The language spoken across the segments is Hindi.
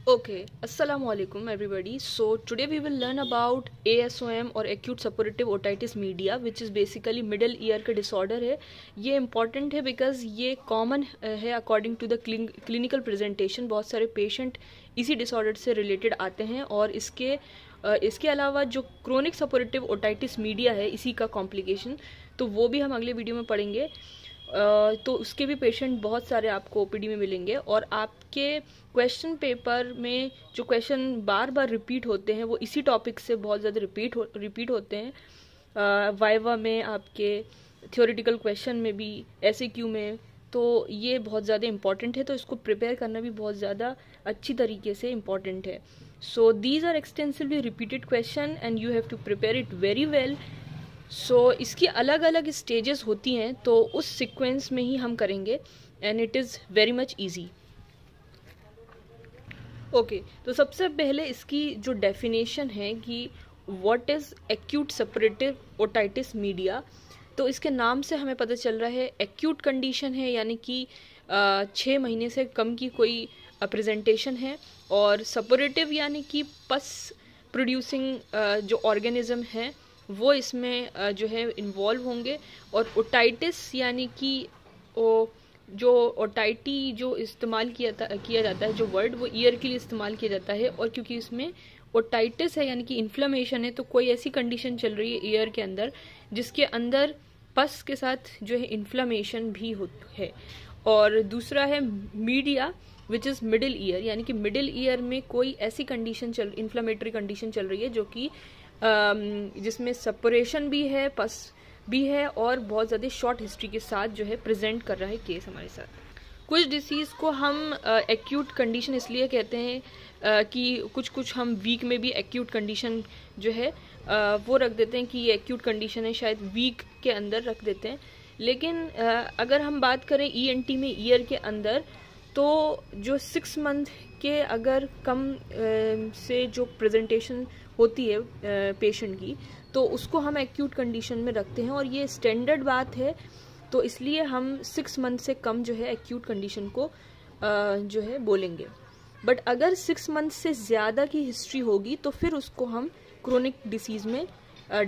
Okay, Assalamu alaikum everybody. So today we will learn about ASOM or acute suppurative otitis media, which is basically middle ear का disorder है. ये important है because ये common है according to the clinical presentation. बहुत सारे patient इसी disorder से related आते हैं और इसके अलावा जो chronic suppurative otitis media है इसी का complication, तो वो भी हम अगले वीडियो में पढ़ेंगे. तो उसके भी पेशेंट बहुत सारे आपको ओपीडी में मिलेंगे और आपके क्वेश्चन पेपर में जो क्वेश्चन बार बार रिपीट होते हैं वो इसी टॉपिक से बहुत ज़्यादा रिपीट होते हैं. वाइवा में, आपके थ्योरेटिकल क्वेश्चन में भी, एसएक्यू में, तो ये बहुत ज़्यादा इम्पॉर्टेंट है. तो इसको प्रिपेयर करना भी बहुत ज़्यादा अच्छी तरीके से इम्पॉर्टेंट है. So these are extensively repeated question and you have to prepare it very well. So इसकी अलग अलग स्टेजेस होती हैं, तो उस सीक्वेंस में ही हम करेंगे and it is very much easy. Okay, तो सबसे पहले इसकी जो डेफिनेशन है कि what is acute suppurative otitis media, तो इसके नाम से हमें पता चल रहा है एक्यूट कंडीशन है, यानी कि 6 महीने से कम की कोई प्रेजेंटेशन है, और सपरेटिव यानी कि पस प्रोड्यूसिंग जो ऑर्गेनिज्म है वो इसमें जो है इन्वॉल्व होंगे, और ओटाइटिस यानी कि जो ओटाइटी जो इस्तेमाल किया जाता है, जो वर्ड वो ईयर के लिए इस्तेमाल किया जाता है, और क्योंकि इसमें ओटाइटिस है यानी कि इन्फ्लेमेशन है, तो कोई ऐसी कंडीशन चल रही है ईयर के अंदर जिसके अंदर पस के साथ जो है इन्फ्लेमेशन भी है. और दूसरा है media which is middle ear, यानी कि मिडिल ईयर में कोई ऐसी कंडीशन इन्फ्लेमेटरी कंडीशन चल रही है जो कि जिसमें सेपरेशन भी है, पस भी है, और बहुत ज़्यादा शॉर्ट हिस्ट्री के साथ जो है प्रेजेंट कर रहा है केस हमारे साथ. कुछ डिसीज़ को हम एक्यूट कंडीशन इसलिए कहते हैं कि कुछ हम वीक में भी एक्यूट कंडीशन जो है वो रख देते हैं कि ये एक्यूट कंडीशन है, शायद वीक के अंदर रख देते हैं. लेकिन अगर हम बात करें ईएनटी में ईयर के अंदर, तो जो 6 मंथ के अगर कम से जो प्रेजेंटेशन होती है पेशेंट की, तो उसको हम एक्यूट कंडीशन में रखते हैं, और ये स्टैंडर्ड बात है. तो इसलिए हम 6 मंथ से कम जो है एक्यूट कंडीशन को जो है बोलेंगे. बट अगर 6 मंथ से ज़्यादा की हिस्ट्री होगी तो फिर उसको हम क्रोनिक डिसीज में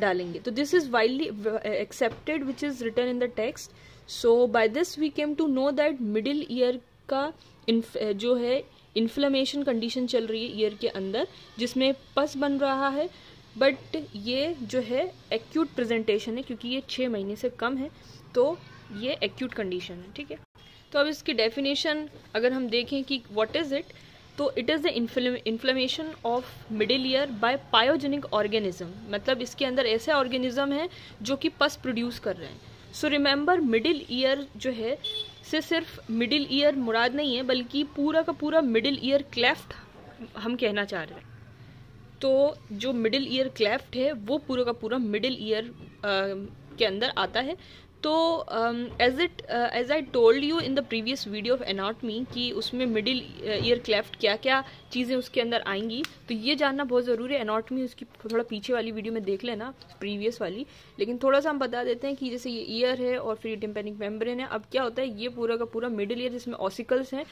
डालेंगे. तो this is widely accepted which is written in the text. So by this we came to know that middle ear का जो है इन्फ्लेमेशन कंडीशन चल रही है ईयर के अंदर, जिसमें पस बन रहा है, बट ये जो है एक्यूट प्रेजेंटेशन है क्योंकि ये 6 महीने से कम है, तो ये एक्यूट कंडीशन है. ठीक है, तो अब इसकी डेफिनेशन अगर हम देखें कि व्हाट इज़ इट, तो it is the inflammation of middle ear by pyogenic organism. मतलब इसके अंदर ऐसे ऑर्गेनिज्म हैं जो कि पस प्रोड्यूस कर रहे हैं. सो रिमेंबर, मिडिल ईयर जो है से सिर्फ मिडिल ईयर मुराद नहीं है, बल्कि पूरा का पूरा मिडिल ईयर क्लेफ्ट हम कहना चाह रहे हैं. तो जो मिडिल ईयर क्लेफ्ट है वो पूरा का पूरा मिडिल ईयर के अंदर आता है. तो as I told you in the previous video of anatomy कि उसमें मिडिल ईयर क्लेफ्ट क्या क्या चीज़ें उसके अंदर आएंगी, तो ये जानना बहुत ज़रूरी है. एनाटॉमी उसकी थोड़ा पीछे वाली वीडियो में देख लेना, प्रीवियस वाली. लेकिन थोड़ा सा हम बता देते हैं कि जैसे ये ईयर है और फिर टिम्पेनिक मेम्ब्रेन है. अब क्या होता है, ये पूरा का पूरा मिडिल ईयर जिसमें ऑसिकल्स हैं,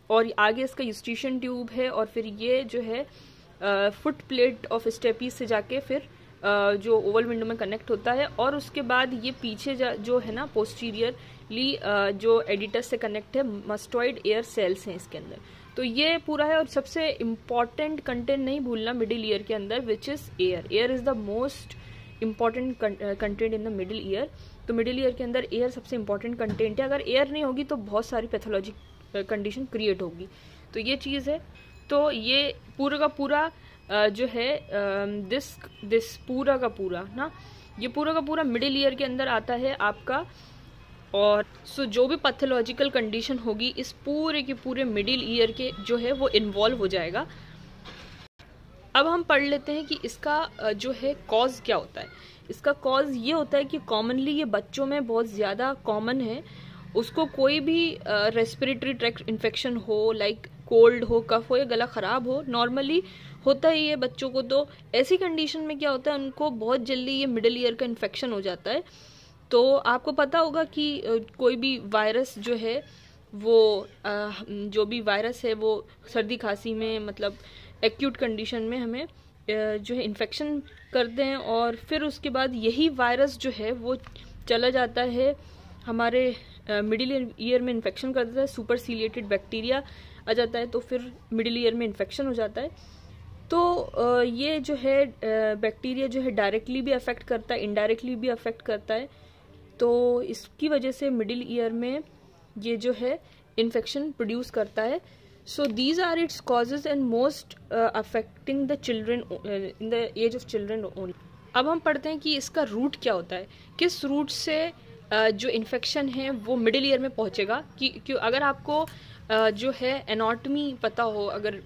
और आगे इसका यूस्टिशियन ट्यूब है, और फिर ये जो है फुट प्लेट ऑफ स्टेपीज से जाके फिर जो ओवल विंडो में कनेक्ट होता है, और उसके बाद ये पीछे जो है ना पोस्टीरियरली जो एडिटस से कनेक्ट है, मस्टॉइड एयर सेल्स हैं इसके अंदर. तो ये पूरा है, और सबसे इम्पॉर्टेंट कंटेंट नहीं भूलना मिडिल ईयर के अंदर, which is air. Air is the most important content in the middle ear. तो मिडिल ईयर के अंदर एयर सबसे इम्पॉर्टेंट कंटेंट है. अगर एयर नहीं होगी तो बहुत सारी पैथोलॉजिक कंडीशन क्रिएट होगी. तो ये चीज़ है. तो ये पूरा का पूरा जो है दिस पूरा का पूरा ना, ये पूरा का पूरा मिडिल ईयर के अंदर आता है आपका. और सो जो भी पैथोलॉजिकल कंडीशन होगी इस पूरे के पूरे मिडिल ईयर के जो है वो इन्वॉल्व हो जाएगा. अब हम पढ़ लेते हैं कि इसका जो है कॉज क्या होता है. इसका कॉज ये होता है कि कॉमनली ये बच्चों में बहुत ज़्यादा कॉमन है. उसको कोई भी रेस्पिरेटरी ट्रैक्ट इन्फेक्शन हो, लाइक कोल्ड हो, कफ हो या गला ख़राब हो, नॉर्मली होता ही है बच्चों को. तो ऐसी कंडीशन में क्या होता है, उनको बहुत जल्दी ये मिडिल ईयर का इन्फेक्शन हो जाता है. तो आपको पता होगा कि कोई भी वायरस जो है वो जो भी वायरस है वो सर्दी खांसी में मतलब एक्यूट कंडीशन में हमें जो है इन्फेक्शन करते हैं, और फिर उसके बाद यही वायरस जो है वो चला जाता है हमारे मिडिल ईयर में इन्फेक्शन कर देता है, सुपरसीलिएटेड बैक्टीरिया आ जाता है, तो फिर मिडिल ईयर में इन्फेक्शन हो जाता है। तो ये जो है बैक्टीरिया जो है डायरेक्टली भी अफेक्ट करता है, इनडायरेक्टली भी अफेक्ट करता है। तो इसकी वजह से मिडिल ईयर में ये जो है इन्फेक्शन प्रोड्यूस करता है। So these are its causes and most affecting the children in the age of children only. अब हम पढ़ते हैं कि इसका रूट क्या होता है, किस रूट से जो इन्फेक्शन है वो मिडिल ईयर में पहुंचेगा। कि अगर आपको जो है एनाटॉमी पता हो, अगर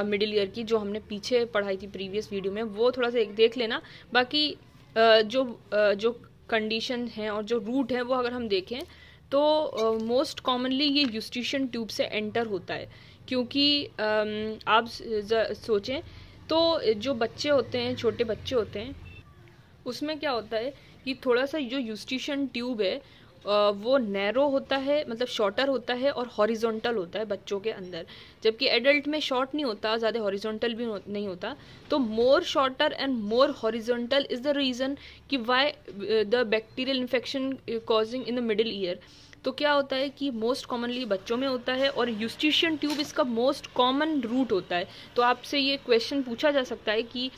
मिडिल ईयर की जो हमने पीछे पढ़ाई थी प्रीवियस वीडियो में, वो थोड़ा सा एक देख लेना। बाकी जो कंडीशन है और जो रूट है वो अगर हम देखें तो मोस्ट कॉमनली ये यूस्टिशियन ट्यूब से एंटर होता है। क्योंकि आप सोचें तो जो बच्चे होते हैं, छोटे बच्चे होते हैं, उसमें क्या होता है कि थोड़ा सा जो यूस्टिशियन ट्यूब है वो नैरो होता है, मतलब शॉर्टर होता है और हॉरिजॉन्टल होता है बच्चों के अंदर, जबकि एडल्ट में शॉर्ट नहीं होता, ज़्यादा हॉरिजॉन्टल भी नहीं होता। तो more shorter and more horizontal is the reason कि why the bacterial infection causing in the middle ear. तो क्या होता है कि मोस्ट कॉमनली बच्चों में होता है और यूस्टिशियन ट्यूब इसका मोस्ट कॉमन रूट होता है। तो आपसे ये क्वेश्चन पूछा जा सकता है कि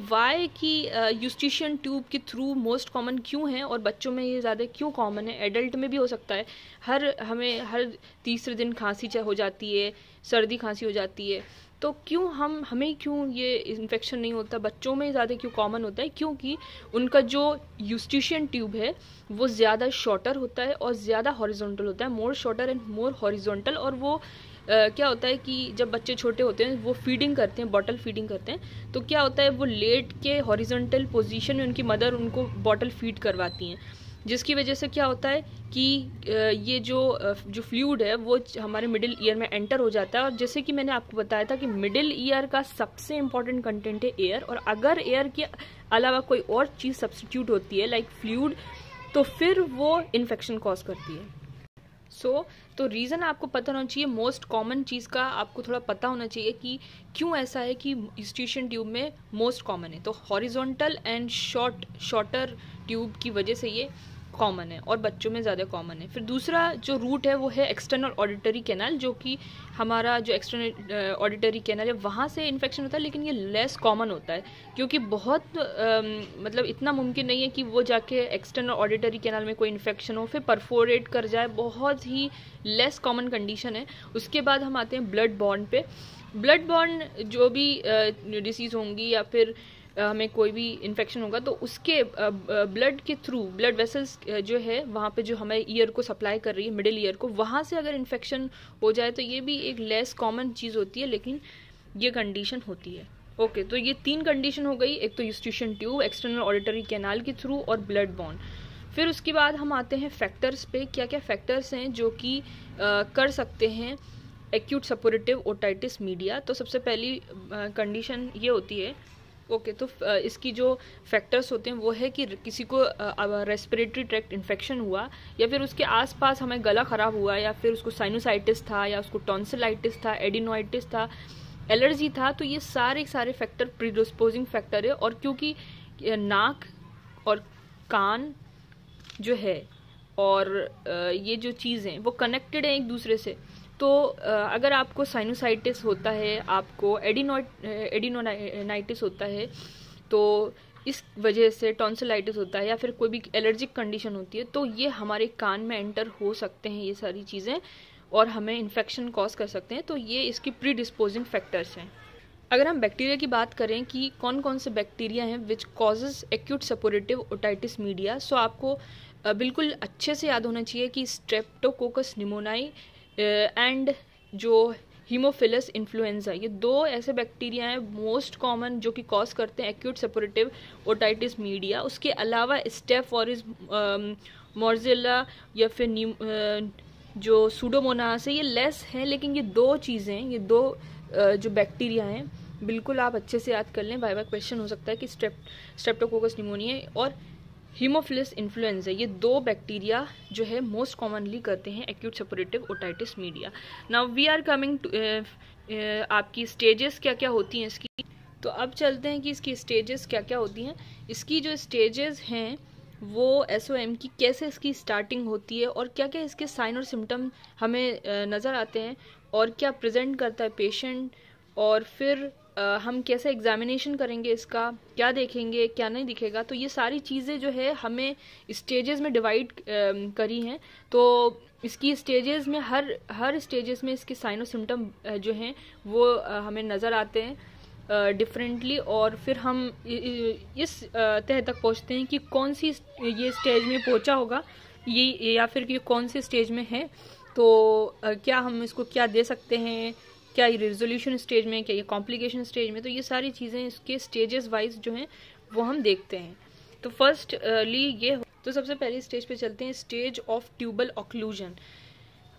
वाई की यूस्टिशियन ट्यूब के थ्रू मोस्ट कॉमन क्यों है और बच्चों में ये ज़्यादा क्यों कॉमन है। एडल्ट में भी हो सकता है, हमें हर तीसरे दिन खांसी हो जाती है, सर्दी खांसी हो जाती है, तो क्यों हमें क्यों ये इन्फेक्शन नहीं होता, बच्चों में ज़्यादा क्यों कॉमन होता है? क्योंकि उनका जो यूस्टिशियन ट्यूब है वो ज़्यादा शॉर्टर होता है और ज़्यादा हॉरिजॉन्टल होता है, मोर शॉर्टर एंड मोर हॉरिजॉन्टल। और वो क्या होता है कि जब बच्चे छोटे होते हैं वो फीडिंग करते हैं, बॉटल फीडिंग करते हैं, तो क्या होता है वो लेट के हॉरिजॉन्टल पोजीशन में उनकी मदर उनको बॉटल फीड करवाती हैं, जिसकी वजह से क्या होता है कि ये जो फ्लूइड है वो हमारे मिडिल ईयर में एंटर हो जाता है। और जैसे कि मैंने आपको बताया था कि मिडिल ईयर का सबसे इम्पॉर्टेंट कंटेंट है एयर, और अगर एयर के अलावा कोई और चीज़ सब्सटीट्यूट होती है लाइक फ्लूइड, तो फिर वो इन्फेक्शन कॉज करती है। तो रीज़न आपको पता होना चाहिए, मोस्ट कॉमन चीज़ का आपको थोड़ा पता होना चाहिए कि क्यों ऐसा है कि यूस्टिशियन ट्यूब में मोस्ट कॉमन है। तो हॉरिजॉन्टल एंड शॉर्टर ट्यूब की वजह से ये कॉमन है और बच्चों में ज़्यादा कॉमन है। फिर दूसरा जो रूट है वो है एक्सटर्नल ऑडिटरी कैनाल, जो कि हमारा जो एक्सटर्नल ऑडिटरी कैनाल है वहाँ से इन्फेक्शन होता है, लेकिन ये लेस कॉमन होता है क्योंकि बहुत मतलब इतना मुमकिन नहीं है कि वो जाके एक्सटर्नल ऑडिटरी कैनाल में कोई इन्फेक्शन हो फिर परफोरेट कर जाए, बहुत ही लेस कॉमन कंडीशन है। उसके बाद हम आते हैं ब्लड बॉर्न पे। ब्लड बॉर्न जो भी डिसीज़ होंगी या फिर हमें कोई भी इन्फेक्शन होगा तो उसके ब्लड के थ्रू, ब्लड वेसल्स जो है वहाँ पे जो हमारे ईयर को सप्लाई कर रही है, मिडिल ईयर को, वहाँ से अगर इन्फेक्शन हो जाए तो ये भी एक लेस कॉमन चीज़ होती है, लेकिन ये कंडीशन होती है। ओके, तो ये 3 कंडीशन हो गई, एक तो Eustachian tube, external auditory canal के थ्रू और ब्लड बॉर्न। फिर उसके बाद हम आते हैं फैक्टर्स पे, क्या क्या फैक्टर्स हैं जो कि कर सकते हैं एक्यूट सपोरेटिव ओटाइटिस मीडिया। तो सबसे पहली कंडीशन ये होती है, ओके, तो इसकी जो फैक्टर्स होते हैं वो है कि किसी को रेस्पिरेटरी ट्रैक्ट इन्फेक्शन हुआ या फिर उसके आसपास हमें गला ख़राब हुआ या फिर उसको साइनोसाइटिस था या उसको टॉन्सिलाइटिस था, एडिनोइटिस था, एलर्जी था, तो ये सारे फैक्टर प्रीडिस्पोजिंग फैक्टर है। और क्योंकि नाक और कान जो है और ये जो चीज़ें हैं वो कनेक्टेड हैं एक दूसरे से, तो अगर आपको साइनोसाइटिस होता है, आपको एडिनोनाइटिस होता है, तो इस वजह से टॉन्सिलाइटिस होता है या फिर कोई भी एलर्जिक कंडीशन होती है, तो ये हमारे कान में एंटर हो सकते हैं ये सारी चीज़ें और हमें इन्फेक्शन कॉज कर सकते हैं। तो ये इसकी प्री डिस्पोजिंग फैक्टर्स हैं। अगर हम बैक्टीरिया की बात करें कि कौन कौन से बैक्टीरिया हैं which causes acute suppurative otitis media, so आपको बिल्कुल अच्छे से याद होना चाहिए कि स्ट्रेप्टोकोकस निमोनाई एंड जो हीमोफिलस इन्फ्लुएंजा, ये 2 ऐसे बैक्टीरिया हैं मोस्ट कॉमन जो कि कॉज करते हैं एक्यूट सपोरेटिव ओटाइटिस मीडिया। उसके अलावा स्टेफ ऑरिस मोर्जिला या फिर जो सूडोमोनास है, ये लेस हैं, लेकिन ये 2 चीज़ें, ये 2 जो बैक्टीरिया हैं बिल्कुल आप अच्छे से याद कर लें। बाय बाय क्वेश्चन हो सकता है कि स्ट्रेप्टोकोकस निमोनिया और हीमोफिलस इन्फ्लुएंजा, ये 2 बैक्टीरिया जो है मोस्ट कॉमनली करते हैं acute suppurative otitis media. Now we are coming to आपकी स्टेजेस क्या क्या होती हैं इसकी। तो अब चलते हैं कि इसकी स्टेजेस क्या क्या होती हैं। इसकी जो स्टेजेस हैं वो SOM की कैसे इसकी स्टार्टिंग होती है और क्या क्या इसके साइन और सिम्टम हमें नज़र आते हैं और क्या प्रेजेंट करता है पेशेंट, और फिर हम कैसे एग्जामिनेशन करेंगे, इसका क्या देखेंगे क्या नहीं दिखेगा। तो ये सारी चीज़ें जो है हमें स्टेजेस में डिवाइड करी हैं। तो इसकी स्टेजेस में हर स्टेजेस में इसके साइन और सिम्टम जो हैं वो हमें नज़र आते हैं डिफरेंटली, और फिर हम इस तह तक पहुंचते हैं कि कौन सी ये स्टेज में पहुंचा होगा ये, या फिर ये कौन सी स्टेज में है, तो क्या हम इसको क्या दे सकते हैं, क्या ये रिजोल्यूशन स्टेज में, क्या ये कॉम्प्लिकेशन स्टेज में। तो ये सारी चीज़ें इसके स्टेजेस वाइज जो हैं वो हम देखते हैं। तो फर्स्टली ये, तो सबसे पहली स्टेज पे चलते हैं, स्टेज ऑफ ट्यूबल ऑक्लूजन।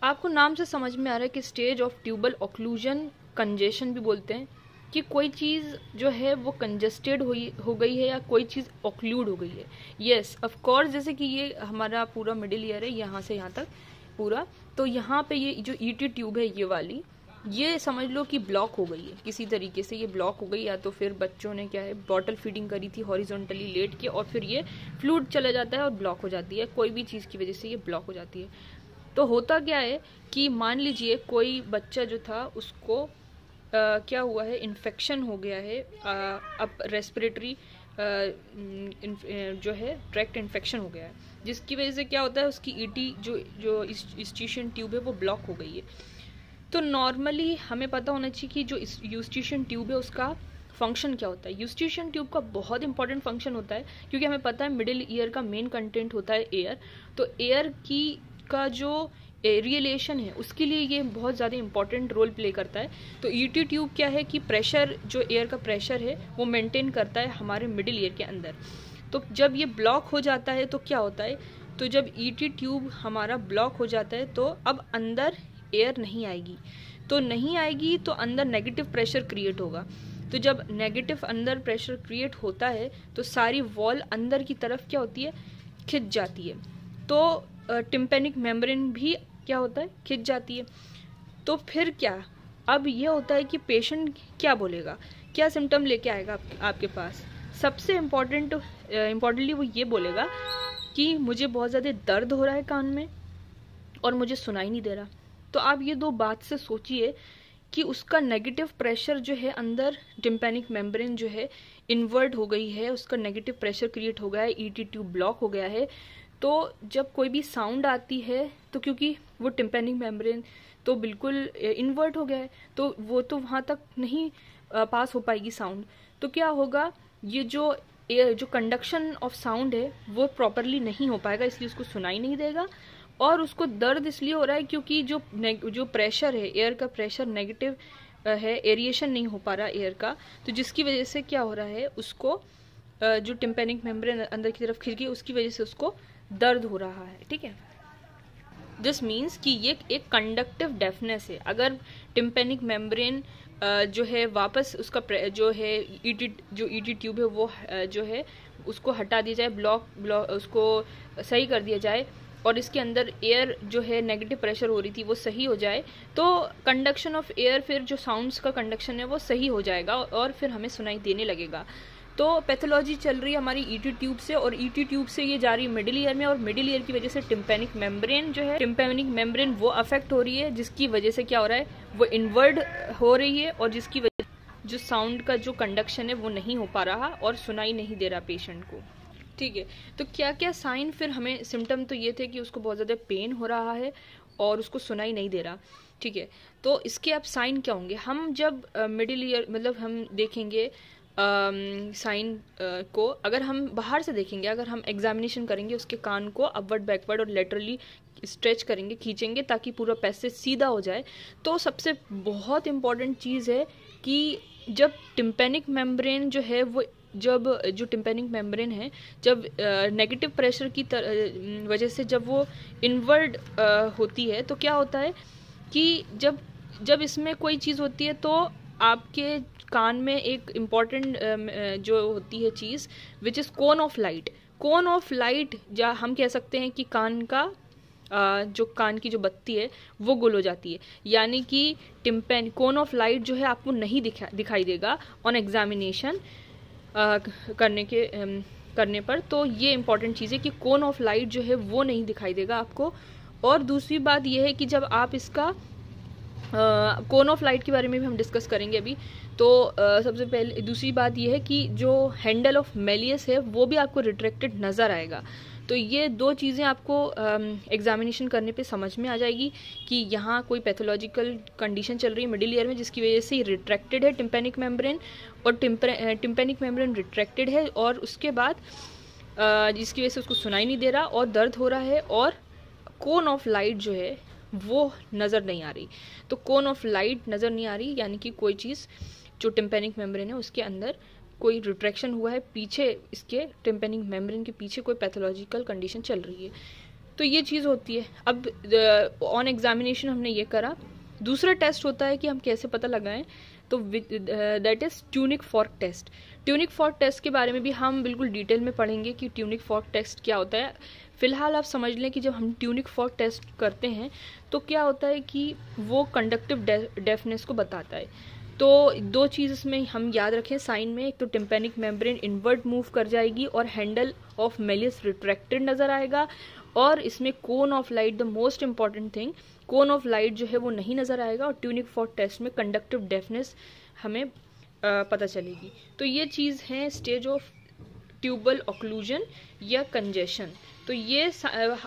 आपको नाम से समझ में आ रहा है कि stage of tubal occlusion, congestion भी बोलते हैं, कि कोई चीज़ जो है वो कंजेस्टेड हो गई है या कोई चीज़ ऑक्लूड हो गई है। येस ऑफ कोर्स, जैसे कि ये हमारा पूरा मिडिल ईयर है यहाँ से यहाँ तक पूरा, तो यहाँ पे ये जो ET ट्यूब है ये वाली, ये समझ लो कि ब्लॉक हो गई है किसी तरीके से, ये ब्लॉक हो गई, या तो फिर बच्चों ने क्या है बॉटल फीडिंग करी थी हॉरिजॉन्टली लेट के, और फिर ये फ्लूइड चला जाता है और ब्लॉक हो जाती है, कोई भी चीज़ की वजह से ये ब्लॉक हो जाती है। तो होता क्या है कि मान लीजिए कोई बच्चा जो था उसको क्या हुआ है, इन्फेक्शन हो गया है, अब रेस्पिरेटरी जो है ट्रैक्ट इन्फेक्शन हो गया है, जिसकी वजह से क्या होता है उसकी ET जो यूस्टिशियन ट्यूब है वो ब्लॉक हो गई है। तो नॉर्मली हमें पता होना चाहिए कि जो यूस्टिशियन ट्यूब है उसका फंक्शन क्या होता है। यूस्टिशियन ट्यूब का बहुत इंपॉर्टेंट फंक्शन होता है, क्योंकि हमें पता है मिडिल ईयर का मेन कंटेंट होता है एयर, तो एयर का जो एरिएलेशन है उसके लिए ये बहुत ज़्यादा इंपॉर्टेंट रोल प्ले करता है। तो ET ट्यूब क्या है कि प्रेशर, जो एयर का प्रेशर है वो मेंटेन करता है हमारे मिडिल ईयर के अंदर। तो जब ये ब्लॉक हो जाता है तो क्या होता है, तो जब ET ट्यूब हमारा ब्लॉक हो जाता है तो अब अंदर एयर नहीं आएगी, तो अंदर नेगेटिव प्रेशर क्रिएट होगा। तो जब नेगेटिव अंदर प्रेशर क्रिएट होता है तो सारी वॉल अंदर की तरफ क्या होती है, खिंच जाती है। तो टिम्पेनिक मेम्ब्रेन भी क्या होता है, खिंच जाती है। तो फिर क्या, अब ये होता है कि पेशेंट क्या बोलेगा, क्या सिम्टम लेके आएगा आपके पास। सबसे इम्पोर्टेंटली वो ये बोलेगा कि मुझे बहुत ज़्यादा दर्द हो रहा है कान में और मुझे सुनाई नहीं दे रहा। तो आप ये 2 बात से सोचिए कि उसका नेगेटिव प्रेशर जो है अंदर टिम्पेनिक मेम्ब्रेन जो है इन्वर्ट हो गई है, उसका नेगेटिव प्रेशर क्रिएट हो गया है, ET ट्यूब ब्लॉक हो गया है। तो जब कोई भी साउंड आती है तो क्योंकि वो टिम्पेनिक मेम्ब्रेन तो बिल्कुल इन्वर्ट हो गया है, तो वो तो वहाँ तक नहीं पास हो पाएगी साउंड। तो क्या होगा, ये जो कंडक्शन ऑफ साउंड है वो प्रॉपरली नहीं हो पाएगा, इसलिए उसको सुनाई नहीं देगा। और उसको दर्द इसलिए हो रहा है क्योंकि जो प्रेशर है, एयर का प्रेशर नेगेटिव है, एरिएशन नहीं हो पा रहा एयर का, तो जिसकी वजह से क्या हो रहा है उसको जो टिम्पेनिक मेम्ब्रेन अंदर की तरफ खिंच गई उसकी वजह से उसको दर्द हो रहा है। ठीक है, दिस मीन्स कि ये एक कंडक्टिव डेफनेस है। अगर टिम्पेनिक मेम्ब्रेन जो है वापस उसका जो ET ट्यूब है वो जो है उसको हटा दिया जाए, ब्लॉक उसको सही कर दिया जाए, और इसके अंदर एयर जो है नेगेटिव प्रेशर हो रही थी वो सही हो जाए, तो कंडक्शन ऑफ एयर, फिर जो साउंड्स का कंडक्शन है वो सही हो जाएगा और फिर हमें सुनाई देने लगेगा। तो पैथोलॉजी चल रही है हमारी ET ट्यूब से, और ET ट्यूब से ये जा रही है मिडिल ईयर में, और मिडिल ईयर की वजह से टिम्पेनिक मेम्ब्रेन वो अफेक्ट हो रही है, जिसकी वजह से क्या हो रहा है वो इन्वर्ट हो रही है, और जिसकी वजह जो साउंड का जो कंडक्शन है वो नहीं हो पा रहा और सुनाई नहीं दे रहा पेशेंट को। ठीक है, तो क्या क्या साइन, फिर हमें सिम्टम तो ये थे कि उसको बहुत ज़्यादा पेन हो रहा है और उसको सुनाई नहीं दे रहा। ठीक है, तो इसके अब साइन क्या होंगे, हम जब मिडिल ईयर मतलब हम देखेंगे साइन को, अगर हम बाहर से देखेंगे, अगर हम एग्जामिनेशन करेंगे उसके कान को अपवर्ड बैकवर्ड और लेटरली स्ट्रेच करेंगे, खींचेंगे ताकि पूरा पैसेज सीधा हो जाए, तो सबसे बहुत इम्पॉर्टेंट चीज़ है कि जब टिम्पेनिक मेम्ब्रेन जो है वो जो टिम्पेनिक मेम्ब्रेन है जब नेगेटिव प्रेशर की वजह से जब वो इनवर्ड होती है, तो क्या होता है कि जब इसमें कोई चीज़ होती है तो आपके कान में एक इम्पॉर्टेंट जो होती है चीज़ which is cone of light, cone of light, या हम कह सकते हैं कि कान का जो कान की जो बत्ती है वो गुल हो जाती है, यानी कि कोन ऑफ लाइट जो है आपको नहीं दिखाई देगा ऑन एग्जामिनेशन करने पर। तो ये इंपॉर्टेंट चीज़ है कि कोन ऑफ लाइट जो है वो नहीं दिखाई देगा आपको। और दूसरी बात ये है कि जब आप इसका कोन ऑफ लाइट के बारे में भी हम डिस्कस करेंगे अभी, तो सबसे पहले दूसरी बात यह है कि जो हैंडल ऑफ मेलियस है वो भी आपको रिट्रैक्टेड नज़र आएगा। तो ये दो चीज़ें आपको एग्जामिनेशन करने पे समझ में आ जाएगी कि यहाँ कोई पैथोलॉजिकल कंडीशन चल रही है मिडिल ईयर में, जिसकी वजह से रिट्रैक्टेड है टिम्पैनिक मेम्ब्रेन, और टिम्पैनिक मेम्ब्रेन रिट्रैक्टेड है, और उसके बाद जिसकी वजह से उसको सुनाई नहीं दे रहा और दर्द हो रहा है, और कोन ऑफ लाइट जो है वो नज़र नहीं आ रही। तो कोन ऑफ लाइट नज़र नहीं आ रही, यानी कि कोई चीज़ जो टिम्पैनिक मेम्ब्रेन है उसके अंदर कोई रिट्रैक्शन हुआ है, पीछे इसके टिम्पैनिक मेम्ब्रेन के पीछे कोई पैथोलॉजिकल कंडीशन चल रही है। तो ये चीज़ होती है। अब ऑन एग्जामिनेशन हमने ये करा। दूसरा टेस्ट होता है कि हम कैसे पता लगाएं, तो that is tuning fork test. Tuning fork test के बारे में भी हम बिल्कुल डिटेल में पढ़ेंगे कि ट्यूनिक फॉर्क टेस्ट क्या होता है। फिलहाल आप समझ लें कि जब हम ट्यूनिक फॉर्क टेस्ट करते हैं तो क्या होता है कि वो कंडक्टिव डेफनेस को बताता है। तो दो चीज़ इसमें हम याद रखें साइन में, एक तो टिम्पैनिक मेम्ब्रेन इनवर्ट मूव कर जाएगी और हैंडल ऑफ मेलियस रिट्रैक्टेड नज़र आएगा, और इसमें कोन of light, the most important thing, cone of light जो है वो नहीं नज़र आएगा, और ट्यूनिक फॉर्क टेस्ट में कंडक्टिव डेफनेस हमें पता चलेगी। तो ये चीज़ है स्टेज ऑफ ट्यूबल ऑक्लूजन या कंजेशन। तो ये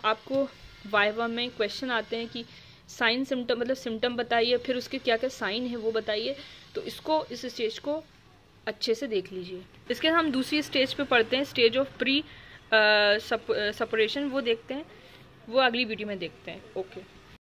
आपको वाइवा में क्वेश्चन आते हैं कि साइन सिम्टम, मतलब सिम्टम बताइए, फिर उसके क्या क्या साइन है वो बताइए। तो इसको, इस स्टेज को अच्छे से देख लीजिए। इसके हम दूसरी स्टेज पे पढ़ते हैं, स्टेज ऑफ प्री सपरेशन, वो देखते हैं, वो अगली वीडियो में देखते हैं। ओके।